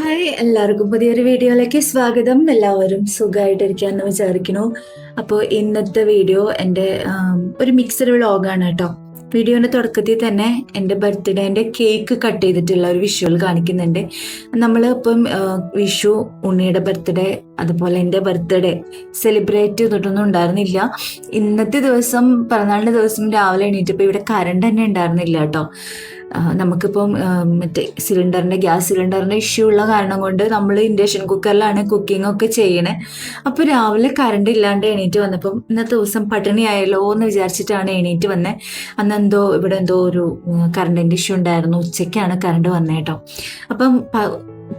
Hi, എല്ലാവർക്കും പുതിയൊരു വീഡിയോയിലേക്ക് സ്വാഗതം. എല്ലാവരും സുഖമായിട്ടിരിക്കാമെന്ന് വിചാരിക്കുന്നു. അപ്പോൾ ഇന്നത്തെ വീഡിയോ എൻ്റെ ഒരു മിക്സഡ് വ്ളോഗാണ് കേട്ടോ. വീഡിയോൻ്റെ തുടക്കത്തിൽ തന്നെ എൻ്റെ ബർത്ത്ഡേൻ്റെ കേക്ക് കട്ട് ചെയ്തിട്ടുള്ള ഒരു വിഷ്വൽ കാണിക്കുന്നുണ്ട്. നമ്മൾ ഇപ്പം വിഷു, ഉണ്ണിയുടെ ബർത്ത്ഡേ, അതുപോലെ എൻ്റെ ബർത്ത്ഡേ സെലിബ്രേറ്റ് ചെയ്തിട്ടൊന്നും ഉണ്ടായിരുന്നില്ല. ഇന്നത്തെ ദിവസം, പിറന്നാളിൻ്റെ ദിവസം രാവിലെ എണീറ്റപ്പോൾ ഇവിടെ കറണ്ട് തന്നെ ഉണ്ടായിരുന്നില്ല കേട്ടോ. നമുക്കിപ്പം മറ്റേ ഗ്യാസ് സിലിണ്ടറിൻ്റെ ഇഷ്യൂ ഉള്ള കാരണം കൊണ്ട് നമ്മൾ ഇൻഡക്ഷൻ കുക്കറിലാണ് കുക്കിംഗ് ഒക്കെ ചെയ്യണേ. അപ്പോൾ രാവിലെ കറണ്ട് ഇല്ലാണ്ട് എണീറ്റ് വന്നപ്പം ഇന്നത്തെ ദിവസം പട്ടിണി ആയല്ലോ എന്ന് വിചാരിച്ചിട്ടാണ് എണീറ്റ് വന്നത്. അന്ന് ഇവിടെ എന്തോ ഒരു കറണ്ടിൻ്റെ ഇഷ്യൂ ഉണ്ടായിരുന്നു. ഉച്ചയ്ക്കാണ് കറണ്ട് വന്നത് കേട്ടോ. അപ്പം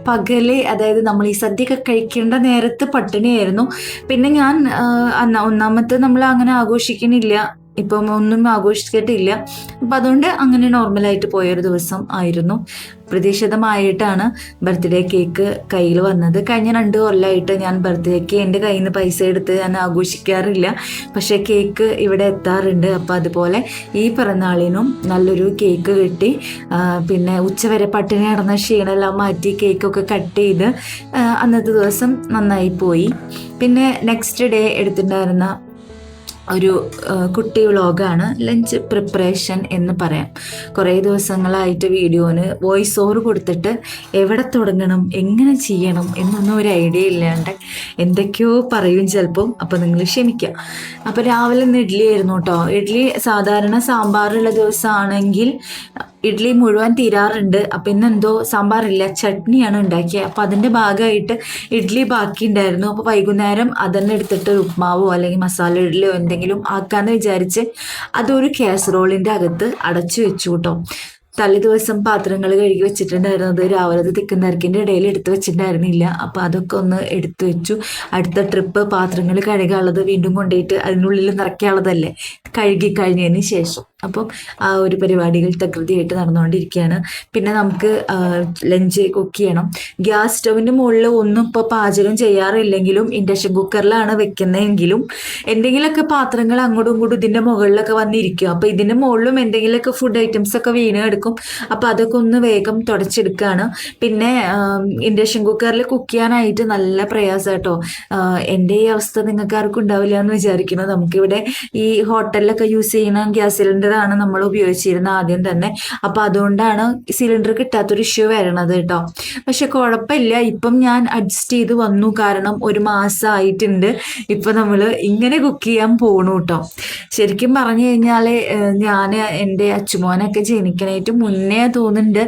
പകല്, അതായത് നമ്മൾ ഈ സദ്യയൊക്കെ കഴിക്കേണ്ട നേരത്ത് പട്ടിണിയായിരുന്നു. പിന്നെ ഞാൻ ഒന്നാമത്തെ നമ്മൾ അങ്ങനെ ആഘോഷിക്കണില്ല, ഇപ്പം ഒന്നും ആഘോഷിച്ചിട്ടില്ല. അപ്പം അതുകൊണ്ട് അങ്ങനെ നോർമലായിട്ട് പോയൊരു ദിവസം ആയിരുന്നു. പ്രതീക്ഷിതമായിട്ടാണ് ബർത്ത്ഡേ കേക്ക് കയ്യിൽ വന്നത്. കഴിഞ്ഞ 2 കൊല്ലമായിട്ട് ഞാൻ ബർത്ത്ഡേക്ക് എൻ്റെ കയ്യിൽ നിന്ന് പൈസ എടുത്ത് ഞാൻ ആഘോഷിക്കാറില്ല, പക്ഷേ കേക്ക് ഇവിടെ എത്താറുണ്ട്. അപ്പോൾ അതുപോലെ ഈ പിറന്നാളിനും നല്ലൊരു കേക്ക് കിട്ടി. പിന്നെ ഉച്ചവരെ പട്ടിണി നടന്ന ക്ഷീണമെല്ലാം മാറ്റി കേക്കൊക്കെ കട്ട് ചെയ്ത് അന്നത്തെ ദിവസം നന്നായി പോയി. പിന്നെ നെക്സ്റ്റ് ഡേ എടുത്തിട്ടുണ്ടായിരുന്ന ഒരു കുട്ടി വ്ളോഗാണ്, ലഞ്ച് പ്രിപ്പറേഷൻ എന്ന് പറയാം. കുറേ ദിവസങ്ങളായിട്ട് വീഡിയോന് വോയിസ് ഓവർ കൊടുത്തിട്ട് എവിടെ തുടങ്ങണം, എങ്ങനെ ചെയ്യണം എന്നൊന്നും ഒരു ഐഡിയ ഇല്ലാണ്ട് എന്തൊക്കെയോ പറയും ചിലപ്പം. അപ്പോൾ നിങ്ങൾ ക്ഷമിക്കുക. അപ്പോൾ രാവിലെ ഇന്ന് ഇഡ്ഡലി ആയിരുന്നു കേട്ടോ. ഇഡ്ഡലി സാധാരണ സാമ്പാറുള്ള ദിവസമാണെങ്കിൽ ഇഡ്ഡലി മുഴുവൻ തീരാറുണ്ട്. അപ്പം ഇന്നെന്തോ സാമ്പാറില്ല, ചട്നിയാണ് ഉണ്ടാക്കിയത്. അപ്പം അതിൻ്റെ ഭാഗമായിട്ട് ഇഡ്ഡലി ബാക്കി ഉണ്ടായിരുന്നു. അപ്പോൾ വൈകുന്നേരം അതന്നെ എടുത്തിട്ട് ഉപ്മാവോ അല്ലെങ്കിൽ മസാല ഇഡ്ഡലിയോ എന്തെങ്കിലും ആക്കാമെന്ന് വിചാരിച്ച് അതൊരു കാസറോളിൻ്റെ അകത്ത് അടച്ചു വെച്ചു കേട്ടോ. തലേ ദിവസം പാത്രങ്ങൾ കഴുകി വെച്ചിട്ടുണ്ടായിരുന്നത് രാവിലത്തെ തിക്കും തിരക്കിൻ്റെ ഇടയിൽ എടുത്ത് വെച്ചിട്ടുണ്ടായിരുന്നില്ല. അപ്പോൾ അതൊക്കെ ഒന്ന് എടുത്തു വെച്ചു. അടുത്ത ട്രിപ്പ് പാത്രങ്ങൾ കഴുകാനുള്ളത് വീണ്ടും കൊണ്ടുപോയിട്ട് അതിനുള്ളിൽ നിറയ്ക്കാനുള്ളതല്ലേ, കഴുകി കഴിഞ്ഞതിന് ശേഷം. അപ്പം ആ ഒരു പരിപാടികൾ തകൃതിയായിട്ട് നടന്നുകൊണ്ടിരിക്കുകയാണ്. പിന്നെ നമുക്ക് ലഞ്ച് കുക്ക് ചെയ്യണം. ഗ്യാസ് സ്റ്റൗവിൻ്റെ മുകളിൽ ഒന്നും ഇപ്പോൾ പാചകം ചെയ്യാറില്ലെങ്കിലും ഇൻഡക്ഷൻ കുക്കറിലാണ് വെക്കുന്നതെങ്കിലും എന്തെങ്കിലുമൊക്കെ പാത്രങ്ങൾ അങ്ങോട്ടും ഇങ്ങോട്ടും ഇതിൻ്റെ മുകളിലൊക്കെ വന്നിരിക്കും. അപ്പോൾ ഇതിൻ്റെ മുകളിലും എന്തെങ്കിലുമൊക്കെ ഫുഡ് ഐറ്റംസ് ഒക്കെ വീണ് കിടക്കും. അപ്പോൾ അതൊക്കെ ഒന്ന് വേഗം തുടച്ചെടുക്കുകയാണ്. പിന്നെ ഇൻഡക്ഷൻ കുക്കറിൽ കുക്ക് ചെയ്യാനായിട്ട് നല്ല പ്രയാസം കേട്ടോ. എൻ്റെ ഈ അവസ്ഥ നിങ്ങൾക്ക് ആർക്കും ഉണ്ടാവില്ല എന്ന് വിചാരിക്കുന്നു. നമുക്കിവിടെ ഈ ഹോട്ടലിലൊക്കെ യൂസ് ചെയ്യുന്ന ഗ്യാസ് സിലിണ്ടറാണ് നമ്മൾ ഉപയോഗിച്ചിരുന്നത് ആദ്യം തന്നെ. അപ്പോൾ അതുകൊണ്ടാണ് സിലിണ്ടർ കിട്ടാത്തൊരു ഇഷ്യൂ വരണത് കേട്ടോ. പക്ഷെ കുഴപ്പമില്ല, ഇപ്പം ഞാൻ അഡ്ജസ്റ്റ് ചെയ്ത് വന്നു. കാരണം 1 മാസമായിട്ടുണ്ട് ഇപ്പം നമ്മൾ ഇങ്ങനെ കുക്ക് ചെയ്യാൻ പോണു കേട്ടോ. ശരിക്കും പറഞ്ഞു കഴിഞ്ഞാൽ ഞാൻ എൻ്റെ അച്ചുമോനൊക്കെ ജനിക്കണേറ്റ് മുന്നേ തോന്നുന്നുണ്ട്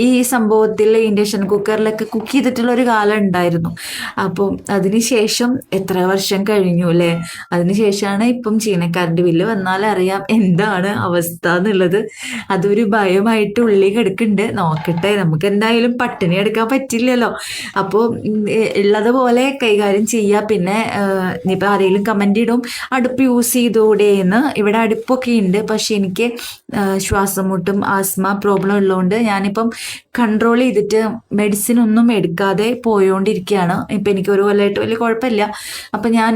ഈ സംഭവത്തിൽ ഇൻഡക്ഷൻ കുക്കറിലൊക്കെ കുക്ക് ചെയ്തിട്ടുള്ള ഒരു കാലം ഉണ്ടായിരുന്നു. അപ്പം അതിനുശേഷം എത്ര വർഷം കഴിഞ്ഞു അല്ലേ? അതിനുശേഷമാണ് ഇപ്പം കറണ്ട് ബില്ല് വന്നാൽ അറിയാം എന്താണ് അവസ്ഥ എന്നുള്ളത്. അതൊരു ഭയമായിട്ട് ഉള്ളിൽ കിടക്കുന്നുണ്ട്. നോക്കട്ടെ, നമുക്ക് എന്തായാലും പട്ടിണി എടുക്കാൻ പറ്റില്ലല്ലോ. അപ്പോൾ ഉള്ളതുപോലെ കൈകാര്യം ചെയ്യുക. പിന്നെ ഇനിയിപ്പോൾ ആരെങ്കിലും കമൻ്റ് ഇടും അടുപ്പ് യൂസ് ചെയ്തൂടെ എന്ന്. ഇവിടെ അടുപ്പൊക്കെ ഉണ്ട്, പക്ഷെ എനിക്ക് ശ്വാസം മുട്ടും ആസ്മ പ്രോബ്ലം ഉള്ളതുകൊണ്ട് ഞാനിപ്പം കൺട്രോൾ ചെയ്തിട്ട് മെഡിസിൻ ഒന്നും എടുക്കാതെ പോയോണ്ടിരിക്കുകയാണ്. ഇപ്പം എനിക്ക് 1 കൊല്ലമായിട്ട് വലിയ കുഴപ്പമില്ല. അപ്പം ഞാൻ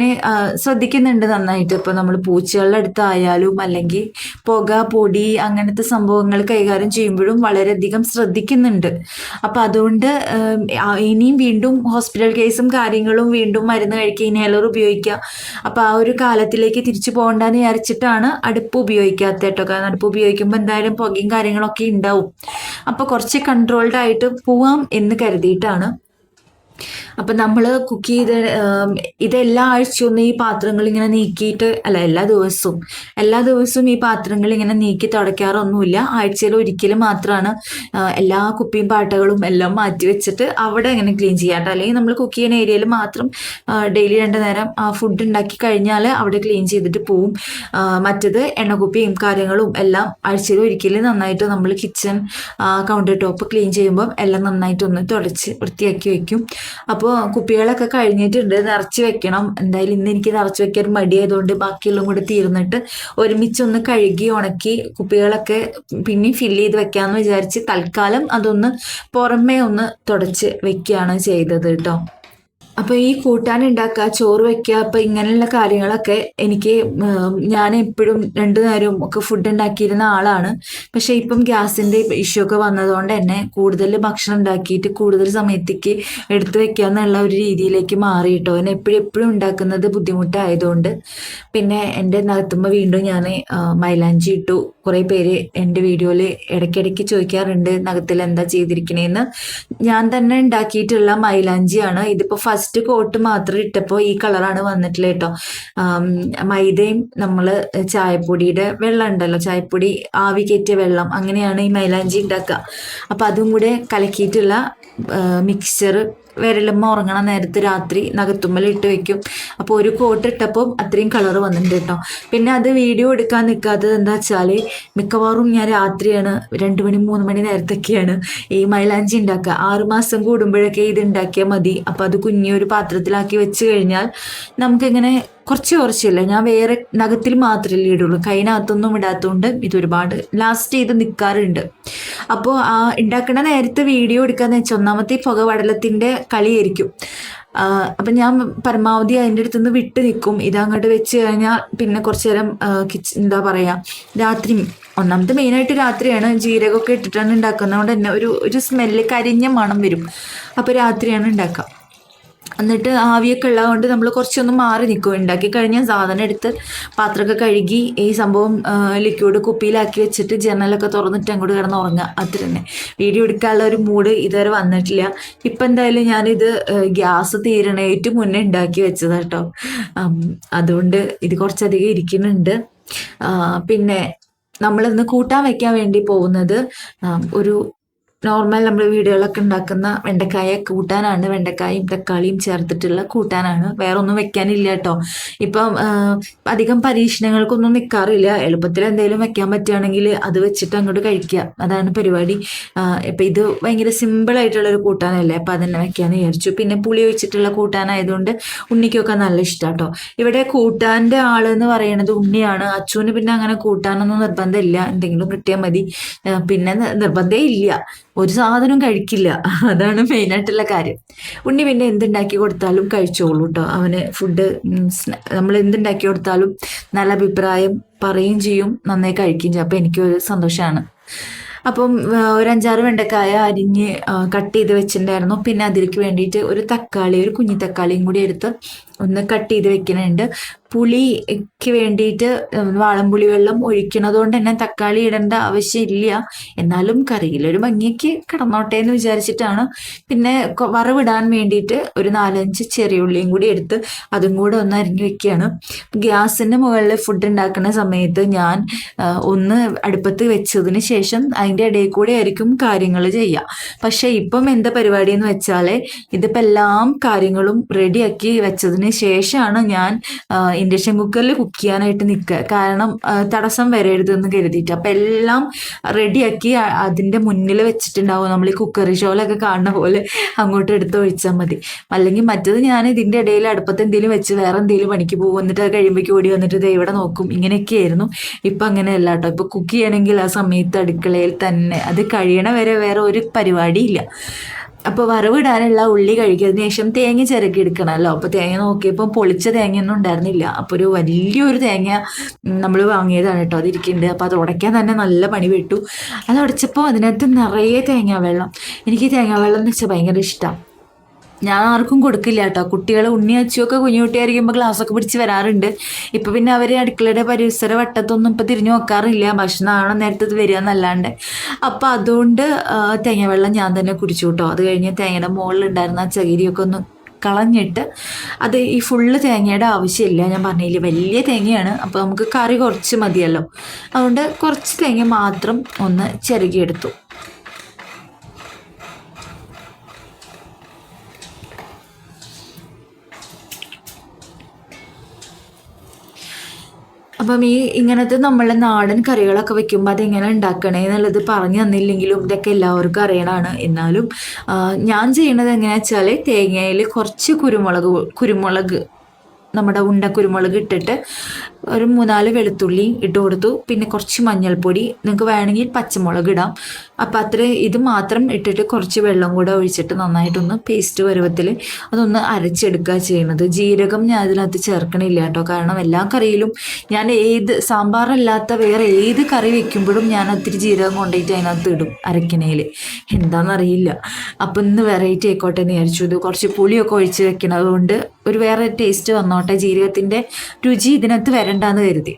ശ്രദ്ധിക്കുന്നുണ്ട് നന്നായിട്ട്. ഇപ്പോൾ നമ്മൾ പൂച്ചകളുടെ അടുത്തായാലും അല്ലെങ്കിൽ പുക, പൊടി അങ്ങനത്തെ സംഭവങ്ങൾ കൈകാര്യം ചെയ്യുമ്പോഴും വളരെയധികം ശ്രദ്ധിക്കുന്നുണ്ട്. അപ്പം അതുകൊണ്ട് ഇനിയും വീണ്ടും ഹോസ്പിറ്റൽ കേസും കാര്യങ്ങളും വീണ്ടും മരുന്ന് കഴിക്കുക, ഇൻഹേലർ ഉപയോഗിക്കുക. അപ്പോൾ ആ ഒരു കാലത്തിലേക്ക് തിരിച്ചു പോകണ്ടെന്ന് വിചാരിച്ചിട്ടാണ് അടുപ്പ് ഉപയോഗിക്കാത്ത കേട്ടോ. കാരണം അടുപ്പ് ഉപയോഗിക്കുമ്പോൾ എന്തായാലും പുകയും കാര്യങ്ങളൊക്കെ ഉണ്ടാവും. അപ്പോൾ കുറച്ച് കൺട്രോൾഡ് ആയിട്ട് പോവാം എന്ന് കരുതിയിട്ടാണ്. അപ്പം നമ്മൾ കുക്ക് ചെയ്ത് ഇതെല്ലാ ആഴ്ചയൊന്നും ഈ പാത്രങ്ങൾ ഇങ്ങനെ നീക്കിയിട്ട് എല്ലാ ദിവസവും ഈ പാത്രങ്ങൾ ഇങ്ങനെ നീക്കി തുടയ്ക്കാറൊന്നുമില്ല. ആഴ്ചയിൽ ഒരിക്കലും മാത്രമാണ് എല്ലാ കുപ്പിയും പാട്ടകളും എല്ലാം മാറ്റി വെച്ചിട്ട് അവിടെ ഇങ്ങനെ ക്ലീൻ ചെയ്യാട്ടോ. അല്ലെങ്കിൽ നമ്മൾ കുക്ക് ചെയ്യുന്ന ഏരിയയിൽ മാത്രം ഡെയിലി 2 നേരം ഫുഡ് ഉണ്ടാക്കി കഴിഞ്ഞാൽ അവിടെ ക്ലീൻ ചെയ്തിട്ട് പോവും. മറ്റത് എണ്ണക്കുപ്പിയും കാര്യങ്ങളും എല്ലാം ആഴ്ചയിൽ ഒരിക്കലും നന്നായിട്ട് നമ്മൾ കിച്ചൺ കൗണ്ടർ ടോപ്പ് ക്ലീൻ ചെയ്യുമ്പം എല്ലാം നന്നായിട്ടൊന്ന് തുടച്ച് വൃത്തിയാക്കി വെക്കും. അപ്പോൾ കുപ്പികളൊക്കെ കഴിഞ്ഞിട്ടുണ്ട്, നിറച്ച് വെക്കണം. എന്തായാലും ഇന്ന് എനിക്ക് നിറച്ച് വെക്കാൻ മടിയായതുകൊണ്ട് ബാക്കിയെല്ലാം കൂടി തീർന്നിട്ട് ഒരുമിച്ചൊന്ന് കഴുകി ഉണക്കി കുപ്പികളൊക്കെ പിന്നെ ഫില്ല് ചെയ്ത് വെക്കാമെന്ന് വിചാരിച്ച് തൽക്കാലം അതൊന്ന് പുറമേ ഒന്ന് തുടച്ച് വെക്കുകയാണ് ചെയ്തത് കേട്ടോ. അപ്പോൾ ഈ കൂട്ടാൻ ഉണ്ടാക്കുക, ചോറ് വെക്കുക, അപ്പോൾ ഇങ്ങനെയുള്ള കാര്യങ്ങളൊക്കെ എനിക്ക് ഞാൻ എപ്പോഴും 2 നേരവും ഒക്കെ ഫുഡ് ഉണ്ടാക്കിയിരുന്ന ആളാണ്. പക്ഷേ ഇപ്പം ഗ്യാസിൻ്റെ ഇഷ്യൂ ഒക്കെ വന്നതുകൊണ്ട് തന്നെ കൂടുതൽ ഭക്ഷണം ഉണ്ടാക്കിയിട്ട് കൂടുതൽ സമയത്തേക്ക് എടുത്തു വെക്കുക എന്നുള്ള ഒരു രീതിയിലേക്ക് മാറി കേട്ടോ. എന്നെ എപ്പോഴും ഉണ്ടാക്കുന്നത് ബുദ്ധിമുട്ടായതുകൊണ്ട്. പിന്നെ എൻ്റെ നകത്തുമ്പോൾ വീണ്ടും ഞാൻ മൈലാഞ്ചി ഇട്ടു. കുറേ പേര് എൻ്റെ വീഡിയോയിൽ ഇടയ്ക്കിടയ്ക്ക് ചോദിക്കാറുണ്ട് നഖത്തിൽ എന്താ ചെയ്തിരിക്കണേന്ന്. ഞാൻ തന്നെ ഉണ്ടാക്കിയിട്ടുള്ള മൈലാഞ്ചിയാണ്. ഇതിപ്പോൾ ഫസ്റ്റ് കോട്ട് മാത്രം ഇട്ടപ്പോൾ ഈ കളറാണ് വന്നിട്ടുള്ളത് കേട്ടോ. മൈദയും നമ്മൾ ചായപ്പൊടിയുടെ വെള്ളം ഉണ്ടല്ലോ, ചായപ്പൊടി ആവി കയറ്റിയ വെള്ളം, അങ്ങനെയാണ് ഈ മൈലാഞ്ചി ഉണ്ടാക്കുക. അപ്പം അതും കൂടെ കലക്കിയിട്ടുള്ള മിക്സ്ചർ വിരലുമ്മ ഉറങ്ങണ നേരത്ത് രാത്രി നഖത്തുമ്മൽ ഇട്ട് വെക്കും. അപ്പോൾ ഒരു കോട്ട് ഇട്ടപ്പോൾ അത്രയും കളർ വന്നിട്ടുണ്ട് കേട്ടോ. പിന്നെ അത് വീഡിയോ എടുക്കാൻ നിൽക്കാത്തത് എന്താ വെച്ചാൽ മിക്കവാറും ഞാൻ രാത്രിയാണ് 2 മണി 3 മണി നേരത്തൊക്കെയാണ് ഈ മൈലാഞ്ചി ഉണ്ടാക്കുക. 6 മാസം കൂടുമ്പോഴൊക്കെ ഇത് ഉണ്ടാക്കിയാൽ മതി. അപ്പോൾ അത് കുഞ്ഞൊരു പാത്രത്തിലാക്കി വെച്ച് കഴിഞ്ഞാൽ നമുക്കിങ്ങനെ കുറച്ചില്ല, ഞാൻ വേറെ നഖത്തിൽ മാത്രമല്ലേ ഇടുള്ളൂ, കൈനകത്തൊന്നും ഇടാത്തതുകൊണ്ട് ഇത് ഒരുപാട് ലാസ്റ്റ് ചെയ്ത് നിൽക്കാറുണ്ട്. അപ്പോൾ ആ ഉണ്ടാക്കണ നേരത്തെ വീഡിയോ എടുക്കാന്ന് വെച്ചാൽ ഒന്നാമത്തെ പുകപടലത്തിൻ്റെ കളിയായിരിക്കും. അപ്പം ഞാൻ പരമാവധി അതിൻ്റെ അടുത്തുനിന്ന് വിട്ട് നിൽക്കും. ഇതങ്ങോട്ട് വെച്ച് കഴിഞ്ഞാൽ പിന്നെ കുറച്ച് നേരം എന്താ പറയുക, രാത്രി ഒന്നാമത്തെ മെയിനായിട്ട് രാത്രിയാണ്. ജീരകമൊക്കെ ഇട്ടിട്ടാണ് ഉണ്ടാക്കുന്നതുകൊണ്ട് തന്നെ ഒരു സ്മെല്ല് കരിഞ്ഞ മണം വരും. അപ്പോൾ രാത്രിയാണ് ഉണ്ടാക്കുക. എന്നിട്ട് ആവിയൊക്കെ ഉള്ളതുകൊണ്ട് നമ്മൾ കുറച്ചൊന്നും മാറി നിൽക്കും. ഉണ്ടാക്കി കഴിഞ്ഞാൽ സാധനം എടുത്ത് പാത്രമൊക്കെ കഴുകി ഈ സംഭവം ലിക്വിഡ് കുപ്പിയിലാക്കി വെച്ചിട്ട് ജനലൊക്കെ തുറന്നിട്ട് അങ്ങോട്ട് കിടന്ന് ഉറങ്ങുക. അത്ര തന്നെ. വീഡിയോ എടുക്കാനുള്ള ഒരു മൂഡ് ഇതുവരെ വന്നിട്ടില്ല. ഇപ്പം എന്തായാലും ഞാനിത് ഗ്യാസ് തീരണേറ്റ് മുന്നേ ഉണ്ടാക്കി വെച്ചത് കേട്ടോ. അതുകൊണ്ട് ഇത് കുറച്ചധികം ഇരിക്കുന്നുണ്ട്. പിന്നെ നമ്മളിന്ന് കൂട്ടാൻ വയ്ക്കാൻ വേണ്ടി പോകുന്നത് ഒരു നോർമൽ നമ്മൾ വീടുകളിലൊക്കെ ഉണ്ടാക്കുന്ന വെണ്ടക്കായ കൂട്ടാനാണ്. വെണ്ടക്കായും തക്കാളിയും ചേർത്തിട്ടുള്ള കൂട്ടാനാണ്. വേറെ ഒന്നും വെക്കാനില്ല കേട്ടോ. ഇപ്പം അധികം പരീക്ഷണങ്ങൾക്കൊന്നും നിൽക്കാറില്ല. എളുപ്പത്തിൽ എന്തെങ്കിലും വെക്കാൻ പറ്റുകയാണെങ്കിൽ അത് വെച്ചിട്ട് അങ്ങോട്ട് കഴിക്കുക, അതാണ് പരിപാടി. ഇപ്പം ഇത് ഭയങ്കര സിമ്പിളായിട്ടുള്ളൊരു കൂട്ടാനല്ലേ, അപ്പം അതന്നെ വെക്കാമെന്ന് വിചാരിച്ചു. പിന്നെ പുളി ഒഴിച്ചിട്ടുള്ള കൂട്ടാനായതുകൊണ്ട് ഉണ്ണിക്കൊക്കെ നല്ല ഇഷ്ടം കേട്ടോ. ഇവിടെ കൂട്ടാൻ്റെ ആളെന്ന് പറയുന്നത് ഉണ്ണിയാണ്. അച്ചുവിന് പിന്നെ അങ്ങനെ കൂട്ടാനൊന്നും നിർബന്ധമില്ല, എന്തെങ്കിലും കിട്ടിയാൽ മതി. പിന്നെ നിർബന്ധമേ ഇല്ല, ഒരു സാധനവും കഴിക്കില്ല, അതാണ് മെയിനായിട്ടുള്ള കാര്യം. ഉണ്ണി പിന്നെ എന്തുണ്ടാക്കി കൊടുത്താലും കഴിച്ചോളൂ കേട്ടോ. അവന് ഫുഡ് നമ്മൾ എന്തുണ്ടാക്കി കൊടുത്താലും നല്ല അഭിപ്രായം പറയുകയും ചെയ്യും, നന്നായി കഴിക്കുകയും ചെയ്യും. അപ്പോൾ എനിക്കൊരു സന്തോഷമാണ്. അപ്പം ഒരു 5-6 വെണ്ടക്കായ അരിഞ്ഞ് കട്ട് ചെയ്ത് വെച്ചിട്ടുണ്ടായിരുന്നു. പിന്നെ അതിലേക്ക് വേണ്ടിയിട്ട് ഒരു തക്കാളി, ഒരു കുഞ്ഞി തക്കാളിയും കൂടി എടുത്ത് ഒന്ന് കട്ട് ചെയ്ത് വെക്കുന്നുണ്ട്. പുളിക്ക് വേണ്ടിയിട്ട് വാളംപുളി വെള്ളം ഒഴിക്കണത് കൊണ്ട് തന്നെ തക്കാളി ഇടേണ്ട ആവശ്യമില്ല. എന്നാലും കറിയിലൊരു ഭംഗിക്ക് കിടന്നോട്ടെ എന്ന് വിചാരിച്ചിട്ടാണ്. പിന്നെ വറവിടാൻ വേണ്ടിയിട്ട് ഒരു 4-5 ചെറിയ ഉള്ളിയും കൂടി എടുത്ത് അതും കൂടെ ഒന്ന് അരിഞ്ഞു വെക്കുകയാണ്. ഗ്യാസിൻ്റെ മുകളിൽ ഫുഡ് ഉണ്ടാക്കുന്ന സമയത്ത് ഞാൻ ഒന്ന് അടുപ്പത്ത് വെച്ചതിന് ശേഷം അതിൻ്റെ ഇടയിൽ കൂടെ ആയിരിക്കും കാര്യങ്ങൾ ചെയ്യുക. പക്ഷേ ഇപ്പം എന്താ പരിപാടി എന്ന് വെച്ചാൽ ഇതിപ്പോൾ എല്ലാം കാര്യങ്ങളും റെഡിയാക്കി വെച്ചതിന് ശേഷമാണ് ഞാൻ ഇൻഡക്ഷൻ കുക്കറിൽ കുക്ക് ചെയ്യാനായിട്ട് നിൽക്കുക. കാരണം തടസ്സം വരരുതെന്ന് കരുതിയിട്ട്. അപ്പം എല്ലാം റെഡിയാക്കി അതിൻ്റെ മുന്നിൽ വെച്ചിട്ടുണ്ടാവും. നമ്മൾ ഈ കുക്കറി ഷോയിലൊക്കെ കാണുന്ന പോലെ അങ്ങോട്ട് എടുത്ത് ഒഴിച്ചാൽ മതി. അല്ലെങ്കിൽ മറ്റത് ഞാൻ ഇതിൻ്റെ ഇടയിൽ അടുപ്പത്ത് എന്തെങ്കിലും വെച്ച് വേറെ എന്തെങ്കിലും പണിക്ക് പോകും, എന്നിട്ട് അത് കഴിയുമ്പോഴേക്ക് ഓടി വന്നിട്ട് ഇത് ഇവിടെ നോക്കും, ഇങ്ങനെയൊക്കെയായിരുന്നു. ഇപ്പം അങ്ങനെയല്ല കേട്ടോ. ഇപ്പം കുക്ക് ചെയ്യണമെങ്കിൽ ആ സമയത്ത് അടുക്കളയിൽ തന്നെ, അത് കഴിയണ വരെ വേറെ ഒരു പരിപാടിയില്ല. അപ്പോൾ വറവിടാനുള്ള ഉള്ളി കഴിക്കുന്നതിന് ശേഷം തേങ്ങ ചിരക്കി എടുക്കണമല്ലോ. അപ്പോൾ തേങ്ങ നോക്കിയപ്പോൾ പൊളിച്ച തേങ്ങയൊന്നും ഉണ്ടായിരുന്നില്ല. അപ്പോൾ ഒരു വലിയൊരു തേങ്ങ നമ്മൾ വാങ്ങിയതാണ് കേട്ടോ, അതിരിക്കുന്നുണ്ട്. അപ്പോൾ അത് ഉടയ്ക്കാൻ തന്നെ നല്ല പണി പെട്ടു. അത് ഉടച്ചപ്പോൾ അതിനകത്ത് നിറയെ തേങ്ങാവെള്ളം. എനിക്ക് തേങ്ങാവെള്ളം എന്ന് വെച്ചാൽ ഭയങ്കര ഇഷ്ടമാണ്. ഞാൻ ആർക്കും കൊടുക്കില്ല കേട്ടോ. കുട്ടികൾ ഉണ്ണി അച്ചുമൊക്കെ കുഞ്ഞു കുട്ടിയായിരിക്കുമ്പോൾ ഗ്ലാസ്സൊക്കെ പിടിച്ച് വരാറുണ്ട്. ഇപ്പം പിന്നെ അവർ അടുക്കളയുടെ പരിസര വട്ടത്തൊന്നും ഇപ്പം തിരിഞ്ഞു നോക്കാറില്ല, ഭക്ഷണം ആവണം നേരത്തെ വരിക എന്നല്ലാണ്ട്. അപ്പം അതുകൊണ്ട് തേങ്ങാവെള്ളം ഞാൻ തന്നെ കുടിച്ചു കേട്ടോ. അത് കഴിഞ്ഞ് തേങ്ങയുടെ മുകളിലുണ്ടായിരുന്ന ചകിരിയൊക്കെ ഒന്ന് കളഞ്ഞിട്ട്, അത് ഈ ഫുള്ള് തേങ്ങയുടെ ആവശ്യമില്ല, ഞാൻ പറഞ്ഞില്ലേ വലിയ തേങ്ങയാണ്. അപ്പോൾ നമുക്ക് കറി കുറച്ച് മതിയല്ലോ, അതുകൊണ്ട് കുറച്ച് തേങ്ങ മാത്രം ഒന്ന് ചിരകിയെടുത്തു. അപ്പം ഇങ്ങനത്തെ നമ്മളെ നാടൻ കറികളൊക്കെ വെക്കുമ്പോൾ അതെങ്ങനെ ഉണ്ടാക്കണേ എന്നുള്ളത് പറഞ്ഞു തന്നില്ലെങ്കിലും ഇതൊക്കെ എല്ലാവർക്കും അറിയണമാണ്. എന്നാലും ഞാൻ ചെയ്യണത് എങ്ങനെയാണെന്ന് വെച്ചാൽ തേങ്ങയിൽ കുറച്ച് കുരുമുളക് നമ്മുടെ കുരുമുളക് ഇട്ടിട്ട് ഒരു 3-4 വെളുത്തുള്ളി ഇട്ട് കൊടുത്തു. പിന്നെ കുറച്ച് മഞ്ഞൾപ്പൊടി, നിങ്ങൾക്ക് വേണമെങ്കിൽ പച്ചമുളക് ഇടാം. അപ്പം അത്ര ഇത് മാത്രം ഇട്ടിട്ട് കുറച്ച് വെള്ളം കൂടെ ഒഴിച്ചിട്ട് നന്നായിട്ടൊന്ന് പേസ്റ്റ് പരുവത്തിൽ അതൊന്ന് അരച്ചെടുക്കുക ചെയ്യുന്നത്. ജീരകം ഞാൻ അതിനകത്ത് ചേർക്കണില്ല കേട്ടോ, കാരണം എല്ലാ കറിയിലും ഞാൻ സാമ്പാറല്ലാത്ത വേറെ ഏത് കറി വെക്കുമ്പോഴും ഞാൻ ഒത്തിരി ജീരകം കൊണ്ടുപോയിട്ട് അതിനകത്ത് ഇടും അരക്കണേൽ, എന്താണെന്നറിയില്ല. അപ്പം ഇന്ന് വെറൈറ്റി ആയിക്കോട്ടെ എന്ന് വിചാരിച്ചു. ഇത് കുറച്ച് പുളിയൊക്കെ ഒഴിച്ച് വെക്കണം, അതുകൊണ്ട് ഒരു വേറെ ടേസ്റ്റ് വന്നോട്ടെ, ജീരകത്തിൻ്റെ രുചി ഇതിനകത്ത് വരണ്ടെന്ന് കരുതി.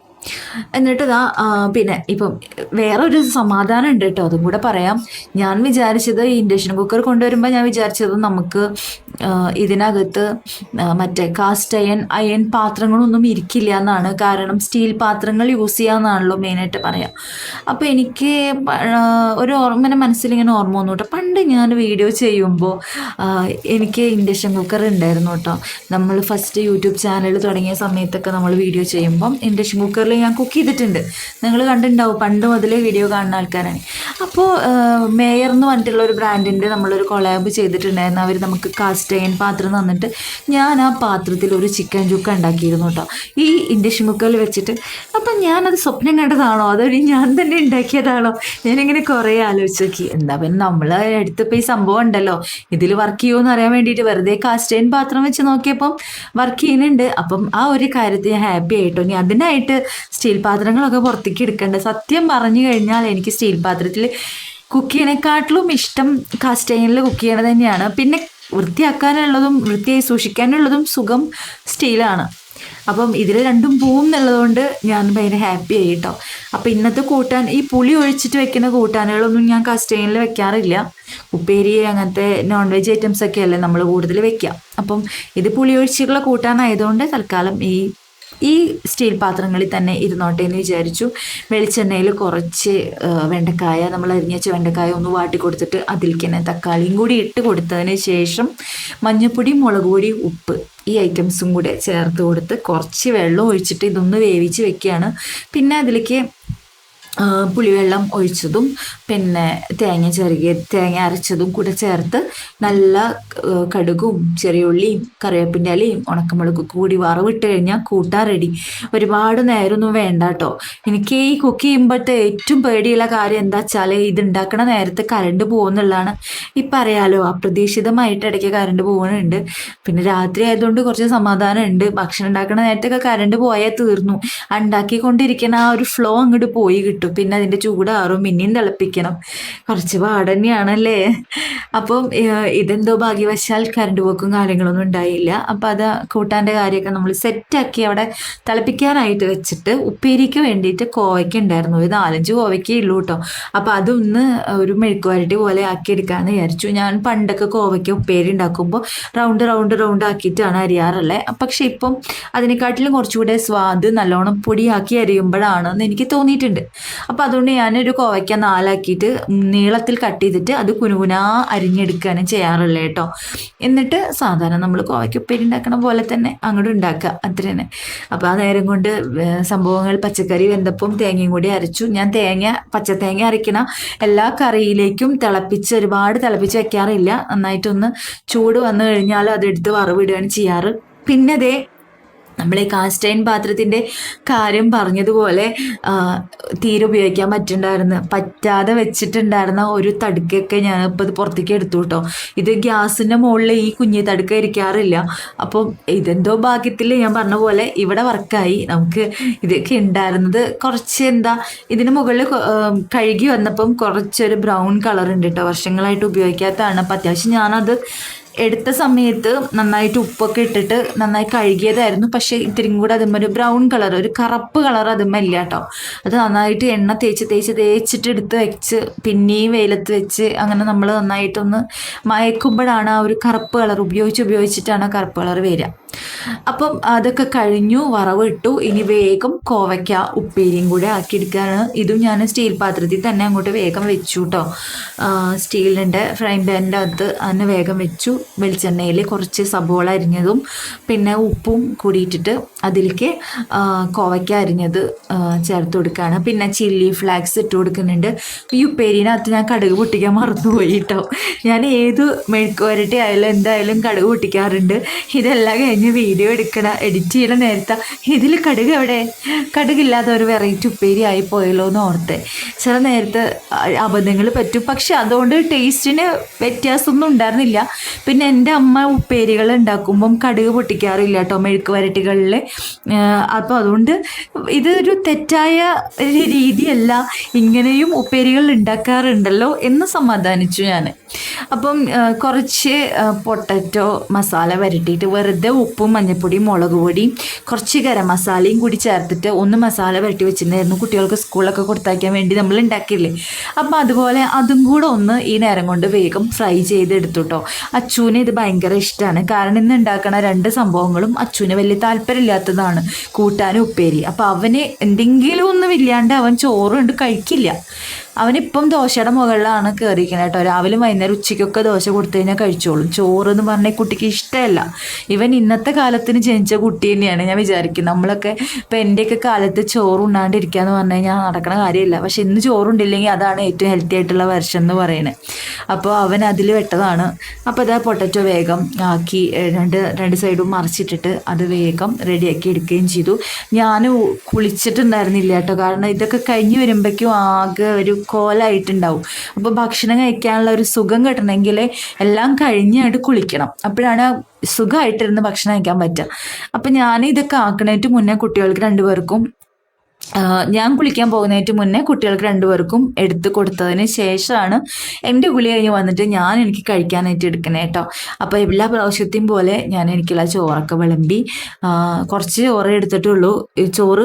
എന്നിട്ട് പിന്നെ ഇപ്പം വേറെ ഒരു സമാധാനം ഉണ്ട് കേട്ടോ, അതും കൂടെ പറയാം. ഞാൻ വിചാരിച്ചത് ഈ ഇൻഡക്ഷൻ കുക്കർ കൊണ്ടുവരുമ്പോൾ ഞാൻ വിചാരിച്ചത് നമുക്ക് ഇതിനകത്ത് മറ്റേ കാസ്റ്റ് അയൺ പാത്രങ്ങളൊന്നും ഇരിക്കില്ല എന്നാണ്. കാരണം സ്റ്റീൽ പാത്രങ്ങൾ യൂസ് ചെയ്യാമെന്നാണല്ലോ മെയിനായിട്ട് പറയാം. അപ്പോൾ എനിക്ക് ഇങ്ങനെ മനസ്സിലിങ്ങനെ ഓർമ്മ വന്നു കേട്ടോ, പണ്ട് ഞാൻ വീഡിയോ ചെയ്യുമ്പോൾ എനിക്ക് ഇൻഡക്ഷൻ കുക്കർ ഉണ്ടായിരുന്നു കേട്ടോ. നമ്മൾ ഫസ്റ്റ് യൂട്യൂബ് ചാനൽ തുടങ്ങിയ സമയത്തൊക്കെ നമ്മൾ വീഡിയോ ചെയ്യുമ്പം ഇൻഡക്ഷൻ കുക്കറിൽ ഞാൻ കുക്ക് ചെയ്തിട്ടുണ്ട്. നിങ്ങൾ കണ്ടിട്ടുണ്ടാവും, പണ്ട് മുതലേ വീഡിയോ കാണുന്ന ആൾക്കാരാണ്. അപ്പോൾ മേയർ എന്ന് പറഞ്ഞിട്ടുള്ള ഒരു ബ്രാൻഡിൻ്റെ നമ്മളൊരു കൊളാബ് ചെയ്തിട്ടുണ്ടായിരുന്നു. അവർ നമുക്ക് കാസ്റ്റ് അയൺ പാത്രം തന്നിട്ട് ഞാൻ ആ പാത്രത്തിൽ ഒരു ചിക്കൻ ചുക്ക ഉണ്ടാക്കിയിരുന്നു കേട്ടോ, ഈ ഇൻഡക്ഷൻ കുക്കറിൽ വെച്ചിട്ട്. അപ്പം ഞാനത് സ്വപ്നം കണ്ടതാണോ അതോ ഞാൻ തന്നെ ഉണ്ടാക്കിയതാണോ, ഞാനിങ്ങനെ കുറേ ആലോചിച്ച് നോക്കി. എന്താ പിന്നെ നമ്മൾ അടുത്തിപ്പോൾ ഈ സംഭവം ഉണ്ടല്ലോ, ഇതിൽ വർക്ക് ചെയ്യുമോ അറിയാൻ വേണ്ടിയിട്ട് വെറുതെ കാസ്റ്റ് അയൺ പാത്രം വെച്ച് നോക്കിയപ്പം വർക്ക് ചെയ്യുന്നുണ്ട്. അപ്പം ആ ഒരു കാര്യത്തിൽ ഞാൻ ഹാപ്പി ആയിട്ടോ. ഇനി അതിനായിട്ട് സ്റ്റീൽ പാത്രങ്ങളൊക്കെ പുറത്തേക്ക് എടുക്കേണ്ട. സത്യം പറഞ്ഞു കഴിഞ്ഞാൽ എനിക്ക് സ്റ്റീൽ പാത്രത്തിൽ കുക്ക് ചെയ്യണേക്കാട്ടിലും ഇഷ്ടം കാസ്റ്റ് അയണിൽ കുക്ക് ചെയ്യണത് തന്നെയാണ്. പിന്നെ വൃത്തിയാക്കാനുള്ളതും വൃത്തിയായി സൂക്ഷിക്കാനുള്ളതും സുഖം സ്റ്റീലാണ്. അപ്പം ഇതിൽ രണ്ടും പോവും എന്നുള്ളതുകൊണ്ട് ഞാൻ ഭയങ്കര ഹാപ്പി ആയി കേട്ടോ. അപ്പം ഇന്നത്തെ കൂട്ടാൻ, ഈ പുളി ഒഴിച്ചിട്ട് വെക്കുന്ന കൂട്ടാനുകളൊന്നും ഞാൻ കാസ്റ്റ് അയണിൽ വെക്കാറില്ല. ഉപ്പേരി അങ്ങനത്തെ നോൺ വെജ് ഐറ്റംസ് ഒക്കെ അല്ലേ നമ്മൾ കൂടുതൽ വെക്കാം. അപ്പം ഇത് പുളി ഒഴിച്ചുള്ള കൂട്ടാനായതുകൊണ്ട് തൽക്കാലം ഈ സ്റ്റീൽ പാത്രങ്ങളിൽ തന്നെ ഇരുന്നോട്ടെ എന്ന് വിചാരിച്ചു. വെളിച്ചെണ്ണയിൽ കുറച്ച് വെണ്ടക്കായ, നമ്മൾ അരിഞ്ഞ വെണ്ടക്കായ ഒന്ന് വാട്ടി കൊടുത്തിട്ട് അതിലേക്ക് തന്നെ തക്കാളിയും കൂടി ഇട്ട് കൊടുത്തതിന് ശേഷം മഞ്ഞൾപ്പൊടി, മുളക് പൊടി, ഉപ്പ് ഈ ഐറ്റംസും കൂടെ ചേർത്ത് കൊടുത്ത് കുറച്ച് വെള്ളം ഒഴിച്ചിട്ട് ഇതൊന്ന് വേവിച്ച് വെക്കുകയാണ്. പിന്നെ അതിലേക്ക് പുളിവെള്ളം ഒഴിച്ചതും പിന്നെ തേങ്ങ അരച്ചതും കൂടെ ചേർത്ത് നല്ല കടുകും ചെറിയുള്ളിയും കറിവേപ്പിൻ്റെ ഇലയും ഉണക്കമുളകും കൂടി വറവിട്ട് കഴിഞ്ഞാൽ കൂട്ടാൻ റെഡി. ഒരുപാട് നേരമൊന്നും വേണ്ട കേട്ടോ. എനിക്ക് ഈ കുക്ക് ചെയ്യുമ്പോഴത്തെ ഏറ്റവും പേടിയുള്ള കാര്യം എന്താ വെച്ചാൽ ഇത് ഉണ്ടാക്കണ നേരത്തെ കറണ്ട് പോകുന്നുള്ളതാണ്. ഇപ്പം അറിയാലോ, അപ്രതീക്ഷിതമായിട്ട് ഇടയ്ക്ക് കറണ്ട് പോകുന്നുണ്ട്. പിന്നെ രാത്രി ആയതുകൊണ്ട് കുറച്ച് സമാധാനം ഉണ്ട്. ഭക്ഷണം ഉണ്ടാക്കണ നേരത്തൊക്കെ കറണ്ട് പോയാൽ തീർന്നു, ഉണ്ടാക്കിക്കൊണ്ടിരിക്കുന്ന ആ ഒരു ഫ്ലോ അങ്ങോട്ട് പോയി കിട്ടും. പിന്നെ അതിൻ്റെ ചൂടാറും, പിന്നെയും തിളപ്പിക്കണം, കുറച്ച് പാട് തന്നെയാണല്ലേ. അപ്പം ഇതെന്തോ ഭാഗ്യവശാൽ കറണ്ട് പോക്കും കാര്യങ്ങളൊന്നും ഉണ്ടായില്ല. അപ്പം അത് കൂട്ടാൻ്റെ കാര്യമൊക്കെ നമ്മൾ സെറ്റാക്കി അവിടെ തിളപ്പിക്കാനായിട്ട് വെച്ചിട്ട് ഉപ്പേരിക്ക് വേണ്ടിയിട്ട് കോവയ്ക്ക ഉണ്ടായിരുന്നു. ഒരു 4-5 കോവയ്ക്കേ ഉള്ളൂ കേട്ടോ. അപ്പം അതൊന്ന് ഒരു മെഴുക്കുവരട്ടി പോലെ ആക്കിയെടുക്കാമെന്ന് വിചാരിച്ചു. ഞാൻ പണ്ടൊക്കെ കോവയ്ക്ക ഉപ്പേരി ഉണ്ടാക്കുമ്പോൾ റൗണ്ട് ആക്കിയിട്ടാണ് അരിയാറുള്ളത്. പക്ഷെ ഇപ്പം അതിനെക്കാട്ടിലും കുറച്ചുകൂടെ സ്വാദ് നല്ലോണം പൊടിയാക്കി അരിയുമ്പോഴാണെന്ന് എനിക്ക് തോന്നിയിട്ടുണ്ട്. അപ്പോൾ അതുകൊണ്ട് ഞാനൊരു കോവയ്ക്ക 4ആക്കിയിട്ട് നീളത്തിൽ കട്ട് ചെയ്തിട്ട് അത് കുനുകുനാ അരിഞ്ഞെടുക്കുകയാണ് ചെയ്യാറുള്ളത് കേട്ടോ. എന്നിട്ട് സാധാരണ നമ്മൾ കോവയ്ക്ക ഉപ്പേരി ഉണ്ടാക്കണ പോലെ തന്നെ അങ്ങോട്ട് ഉണ്ടാക്കുക, അത്ര തന്നെ. അപ്പോൾ ആ നേരം കൊണ്ട് സംഭവങ്ങൾ പച്ചക്കറി വെന്തപ്പം തേങ്ങയും കൂടി അരച്ചു. ഞാൻ പച്ചത്തേങ്ങ അരയ്ക്കണ എല്ലാ കറിയിലേക്കും ഒരുപാട് തിളപ്പിച്ച് വെക്കാറില്ല. നന്നായിട്ടൊന്ന് ചൂട് വന്നു കഴിഞ്ഞാൽ അതെടുത്ത് വറവിടുകയാണ് ചെയ്യാറ്. പിന്നെ നമ്മൾ ഈ കാസ്റ്റ് അയൺ പാത്രത്തിൻ്റെ കാര്യം പറഞ്ഞതുപോലെ തീരെ ഉപയോഗിക്കാൻ പറ്റാതെ വെച്ചിട്ടുണ്ടായിരുന്ന ഒരു തടുക്കൊക്കെ ഞാനിപ്പോൾ ഇത് പുറത്തേക്ക് എടുത്തു കേട്ടോ. ഇത് ഗ്യാസിൻ്റെ മുകളിൽ ഈ കുഞ്ഞി തടുക്ക ഇരിക്കാറില്ല. അപ്പം ഇതെന്തോ ഭാഗ്യത്തിൽ ഞാൻ പറഞ്ഞ പോലെ ഇവിടെ വർക്കായി. നമുക്ക് ഇതൊക്കെ ഉണ്ടായിരുന്നത് കുറച്ച് ഇതിന് മുകളിൽ കഴുകി വന്നപ്പം കുറച്ചൊരു ബ്രൗൺ കളർ ഉണ്ട് കേട്ടോ. വർഷങ്ങളായിട്ട് ഉപയോഗിക്കാത്തതാണ്. അപ്പം അത്യാവശ്യം ഞാനത് എടുത്ത സമയത്ത് നന്നായിട്ട് ഉപ്പൊക്കെ ഇട്ടിട്ട് നന്നായി കഴുകിയതായിരുന്നു. പക്ഷേ ഇത്തിരിയും കൂടെ അതുമ്മ ഒരു ബ്രൗൺ കളർ, ഒരു കറുപ്പ് കളർ അതുമ്മ ഇല്ല കേട്ടോ. അത് നന്നായിട്ട് എണ്ണ തേച്ചിട്ട് എടുത്ത് വെച്ച് പിന്നെയും വെയിലത്ത് വെച്ച് അങ്ങനെ നമ്മൾ നന്നായിട്ടൊന്ന് മയക്കുമ്പോഴാണ് ആ ഒരു കറുപ്പ് കളർ ഉപയോഗിച്ചിട്ടാണ് ആ കറുപ്പ് കളർ വരിക. അപ്പം അതൊക്കെ കഴിഞ്ഞു, വറവിട്ടു. ഇനി വേഗം കോവയ്ക്ക ഉപ്പേരിയും കൂടെ ആക്കിയെടുക്കുകയാണ്. ഇതും ഞാൻ സ്റ്റീൽ പാത്രത്തിൽ തന്നെ അങ്ങോട്ട് വേഗം വെച്ചു കേട്ടോ. സ്റ്റീലിൻ്റെ ഫ്രൈ പാനിൻ്റെ അകത്ത് തന്നെ വേഗം വെച്ചു. വെളിച്ചെണ്ണയിൽ കുറച്ച് സബോള അരിഞ്ഞതും പിന്നെ ഉപ്പും കൂടിയിട്ടിട്ട് അതിലേക്ക് കോവയ്ക്ക അരിഞ്ഞത് ചേർത്ത് കൊടുക്കുകയാണ്. പിന്നെ ചില്ലി ഫ്ലാക്സ് ഇട്ട് കൊടുക്കുന്നുണ്ട്. ഈ ഉപ്പേരിനകത്ത് ഞാൻ കടുക് പൊട്ടിക്കാൻ മറന്നുപോയി കേട്ടോ. ഞാൻ ഏത് മെഴുക്ക് വരട്ടി ആയാലും എന്തായാലും കടുക് പൊട്ടിക്കാറുണ്ട്. ഇതെല്ലാം കഴിഞ്ഞ് കഴിഞ്ഞ് വീഡിയോ എഡിറ്റ് ചെയ്യണ നേരത്തെ ഇതിൽ കടുക് എവിടെ, കടുകില്ലാതെ ഒരു വെറൈറ്റി ഉപ്പേരി ആയി പോയല്ലോ എന്ന് ഓർത്തെ. ചില നേരത്തെ അബദ്ധങ്ങൾ പറ്റും, പക്ഷെ അതുകൊണ്ട് ടേസ്റ്റിന് വ്യത്യാസമൊന്നും ഉണ്ടായിരുന്നില്ല. പിന്നെ എൻ്റെ അമ്മ ഉപ്പേരികൾ ഉണ്ടാക്കുമ്പം കടുക് പൊട്ടിക്കാറില്ല കേട്ടോ മെഴുക്ക് വരട്ടികളിൽ. അപ്പോൾ അതുകൊണ്ട് ഇതൊരു തെറ്റായ രീതിയല്ല, ഇങ്ങനെയും ഉപ്പേരികൾ ഉണ്ടാക്കാറുണ്ടല്ലോ എന്ന് സമാധാനിച്ചു ഞാൻ. അപ്പം കുറച്ച് പൊട്ടറ്റോ മസാല വരട്ടിയിട്ട് വെറുതെ ഉപ്പും മഞ്ഞൾപ്പൊടിയും മുളക് പൊടിയും കുറച്ച് ഗരം മസാലയും കൂടി ചേർത്തിട്ട് ഒന്ന് മസാല വരട്ടി വെച്ചിട്ടുണ്ടായിരുന്നു, കുട്ടികൾക്ക് സ്കൂളിലൊക്കെ കൊടുത്തയക്കാൻ വേണ്ടി നമ്മൾ ഉണ്ടാക്കിയില്ലേ. അപ്പം അതുപോലെ അതും കൂടെ ഒന്ന് ഈ നേരം കൊണ്ട് വേഗം ഫ്രൈ ചെയ്തെടുത്തു കേട്ടോ. അച്ചുവിന് ഇത് ഭയങ്കര ഇഷ്ടമാണ്. കാരണം ഇന്ന് ഉണ്ടാക്കണ 2 സംഭവങ്ങളും അച്ചുവിന് വലിയ താല്പര്യമില്ലാത്തതാണ്, കൂട്ടാനും ഉപ്പേരി. അപ്പം അവന് എന്തെങ്കിലും ഒന്നും ഇല്ലാണ്ട് അവൻ ചോറ് കൊണ്ട് കഴിക്കില്ല. അവനിപ്പം ദോശയുടെ മുകളിലാണ് കയറിയിരിക്കുന്നത് കേട്ടോ. രാവിലെ വൈകുന്നേരം ഉച്ചയ്ക്കൊക്കെ ദോശ കൊടുത്തു കഴിഞ്ഞാൽ കഴിച്ചോളും. ചോറ് എന്ന് പറഞ്ഞാൽ കുട്ടിക്ക് ഇഷ്ടമല്ല. ഇവൻ ഇന്നത്തെ കാലത്തിന് ജനിച്ച കുട്ടി തന്നെയാണ് ഞാൻ വിചാരിക്കുന്നത്. നമ്മളൊക്കെ ഇപ്പം എൻ്റെയൊക്കെ കാലത്ത് ചോറ് ഉണ്ണാണ്ടിരിക്കുക എന്ന് പറഞ്ഞു കഴിഞ്ഞാൽ നടക്കണ കാര്യമില്ല. പക്ഷെ ഇന്ന് ചോറുണ്ടില്ലെങ്കിൽ അതാണ് ഏറ്റവും ഹെൽത്തി ആയിട്ടുള്ള വെർഷൻ എന്ന് പറയുന്നത്. അപ്പോൾ അവൻ അതിൽ വെട്ടതാണ്. അപ്പോൾ അതാ പൊട്ടറ്റോ വേഗം ആക്കി രണ്ട് സൈഡും മറിച്ചിട്ടിട്ട് അത് വേഗം റെഡിയാക്കി എടുക്കുകയും ചെയ്തു. ഞാൻ കുളിച്ചിട്ടുണ്ടായിരുന്നില്ല കേട്ടോ, കാരണം ഇതൊക്കെ കഴിഞ്ഞ് വരുമ്പോഴേക്കും ആകെ ഒരു കോലായിട്ടുണ്ടാവും. അപ്പോൾ ഭക്ഷണം കഴിക്കാനുള്ള ഒരു സുഖം കിട്ടണമെങ്കിൽ എല്ലാം കഴിഞ്ഞായിട്ട് കുളിക്കണം, അപ്പോഴാണ് സുഖമായിട്ടിരുന്ന് ഭക്ഷണം കഴിക്കാൻ പറ്റുക. അപ്പം ഞാൻ ഇതൊക്കെ ആക്കണേറ്റ് മുന്നേ കുട്ടികൾക്ക് 2 പേർക്കും, ഞാൻ കുളിക്കാൻ പോകുന്നതിന് മുന്നേ കുട്ടികൾക്ക് 2 പേർക്കും എടുത്ത് കൊടുത്തതിന് ശേഷമാണ് എൻ്റെ കുളി കഴിഞ്ഞ് വന്നിട്ട് എനിക്ക് കഴിക്കാനായിട്ട് എടുക്കണേ കേട്ടോ. അപ്പോൾ എല്ലാ പ്രാവശ്യത്തെയും പോലെ ഞാൻ എനിക്കുള്ള ചോറൊക്കെ വിളമ്പി. കുറച്ച് ചോറ് എടുത്തിട്ടുള്ളൂ. ചോറ്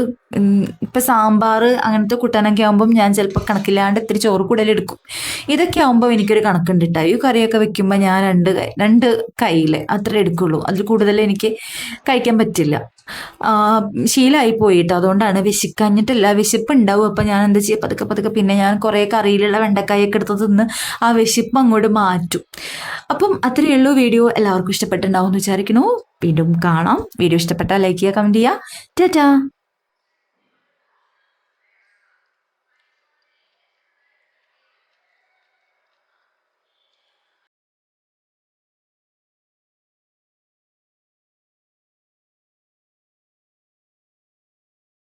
ഇപ്പം സാമ്പാർ അങ്ങനത്തെ കൂട്ടാനൊക്കെ ആകുമ്പം ഞാൻ ചിലപ്പോൾ കണക്കില്ലാണ്ട് ഇത്തിരി ചോറ് കൂടുതലെടുക്കും. ഇതൊക്കെ ആകുമ്പോൾ എനിക്കൊരു കണക്കുണ്ട് കേട്ടോ. ഈ കറിയൊക്കെ വെക്കുമ്പോൾ ഞാൻ 2 കയ്യിൽ അത്ര എടുക്കുള്ളൂ, അതിൽ കൂടുതൽ എനിക്ക് കഴിക്കാൻ പറ്റില്ല. ശീലമായി പോയിട്ട് അതുകൊണ്ടാണ്. വിശിക്കഞ്ഞിട്ടില്ല, വിശപ്പ് ഉണ്ടാവും. അപ്പം ഞാൻ എന്താ ചെയ്യുക, പതുക്കെ പിന്നെ ഞാൻ കുറേ കറിയിലുള്ള വെണ്ടക്കായൊക്കെ എടുത്ത് തിന്ന് ആ വിശപ്പ് അങ്ങോട്ട് മാറ്റും. അപ്പം അത്രയേ ഉള്ളൂ. വീഡിയോ എല്ലാവർക്കും ഇഷ്ടപ്പെട്ടിട്ടുണ്ടാവും എന്ന് വിചാരിക്കുന്നു. വീണ്ടും കാണാം. വീഡിയോ ഇഷ്ടപ്പെട്ടാൽ ലൈക്ക് ചെയ്യുക, കമൻറ്റ് ചെയ്യുക. ടാറ്റാ.